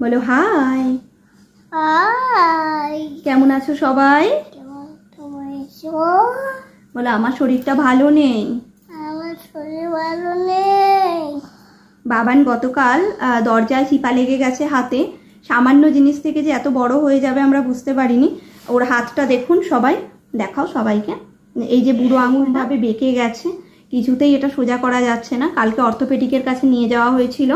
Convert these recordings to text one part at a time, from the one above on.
বলো high. High, কেমন আছো সবাই? কেমন আছো? বলো আমার শরীরটা ভালো নেই। আমার শরীর ভালো নেই। বাবান গতকাল দরজায় চিপা লেগে গেছে হাতে। সামান্য জিনিস থেকে যে এত বড় হয়ে যাবে আমরা বুঝতে পারিনি। ওর হাতটা দেখুন সবাই, দেখাও সবাইকে। এই যে বুড়ো আঙুলভাবে বেঁকে গেছে, কিছুতেই এটা সোজা করা যাচ্ছে না। কালকে অর্থোপেডিকের কাছে নিয়ে যাওয়া হয়েছিল,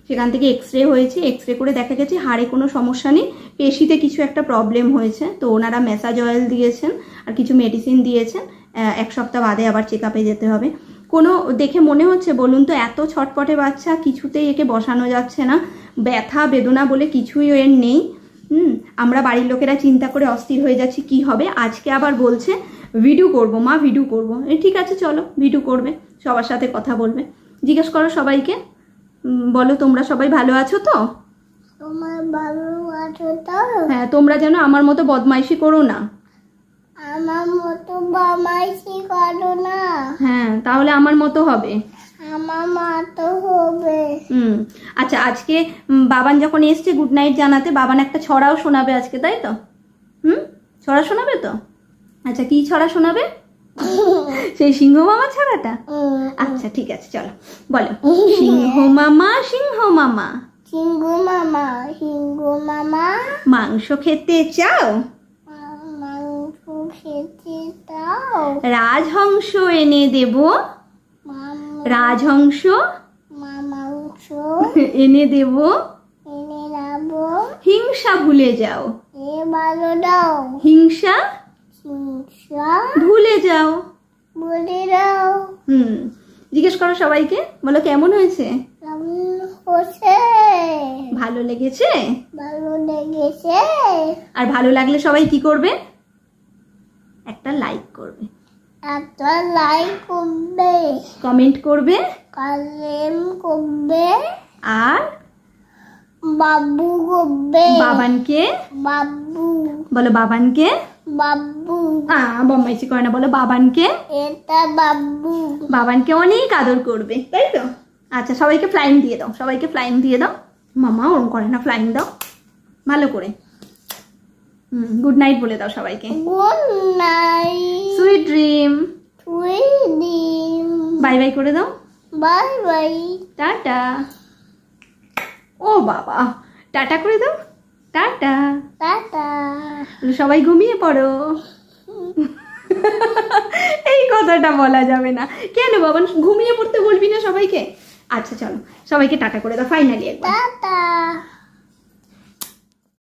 সেখান থেকে এক্সরে হয়েছে। এক্সরে করে দেখা গেছে হাড়ে কোনো সমস্যা নেই, পেশিতে কিছু একটা প্রবলেম হয়েছে। তো ওনারা ম্যাসাজ অয়েল দিয়েছেন আর কিছু মেডিসিন দিয়েছেন। 1 সপ্তাহ বাদে আবার চেক আপে যেতে হবে। কোনো দেখে মনে হচ্ছে বলুন তো, এত ছটপটে বাচ্চা, কিছুতেই একে বসানো যাচ্ছে না। ব্যথা বেদনা বলে কিছুই এর নেই। আমরা বাড়ির লোকেরা চিন্তা করে অস্থির হয়ে যাচ্ছি কি হবে। আজকে আবার বলছে ভিডিও করবো মা, ভিডিও করবো। ঠিক আছে চলো, ভিডিও করবে, সবার সাথে কথা বলবে। জিজ্ঞেস করো সবাইকে, বলো তোমরা সবাই ভালো আছো তো? তোমার ভালো আছো তো? হ্যাঁ, তোমরা যেন আমার মতো বদমাইশি করো না। আমার মতো বদমাইশি করো না। হ্যাঁ, তাহলে আমার মতো হবে। আমার মতো হবে। আচ্ছা, আজকে বাবান যখন এসছে গুড নাইট জানাতে, বাবান একটা ছড়াও শোনাবে আজকে, তাই তো? ছড়া শোনাবে তো? আচ্ছা, কি ছড়া শোনাবে? সেই সিংহ মামা ছড়াটা? আচ্ছা ঠিক আছে, চলো বলো। সিংহ মামা, সিংহ মামা, সিংহ মামা, সিংহ মামা, মাংস খেতে চাও? মাংস খেতে দাও। রাজহংস এনে দেব, রাজহংস মাংস এনে দেব, এনে দাও। হিংসা ভুলে যাও, এ ভালো দাও। হিংসা হিংসা ভুলে যাও। বলে দাও। জিজ্ঞেস করো সবাইকে, বলো কেমন হয়েছে? কেমন হচ্ছে? ভালো লেগেছে? ভালো লেগেছে। আর ভালো লাগলে সবাই কি করবে? একটা লাইক করবে, একটা লাইক করবে, কমেন্ট করবে, কমেন্ট করবে, আর বাবু করবে। বাবানকে বাবু, বলো, বাবানকে বাবু, বদমাইশি করে না, বলো বাবানকে, এটা বাবু, বাবানকে অনেক আদর করবে, তাই তো? আচ্ছা, সবাইকে ফ্লাইং দিয়ে দাও, সবাইকে ফ্লাইং দিয়ে দাও। মামা ওরম করে না, ফ্লাইং দাও ভালো করে। গুড নাইট বলে দাও সবাইকে। Good night, sweet dream, sweet dream, bye bye করে দাও। Bye bye, tata. ও বাবা, টাটা করে দাও, টাটা। টাটা। সবাই ঘুমিয়ে পড়ো। এই কথাটা বলা যাবে না কেন বাবা, ঘুমিয়ে পড়তে বলবি না সবাইকে? আচ্ছা চলো, সবাইকে টাটা করে দাও ফাইনালি একবার। টাটা।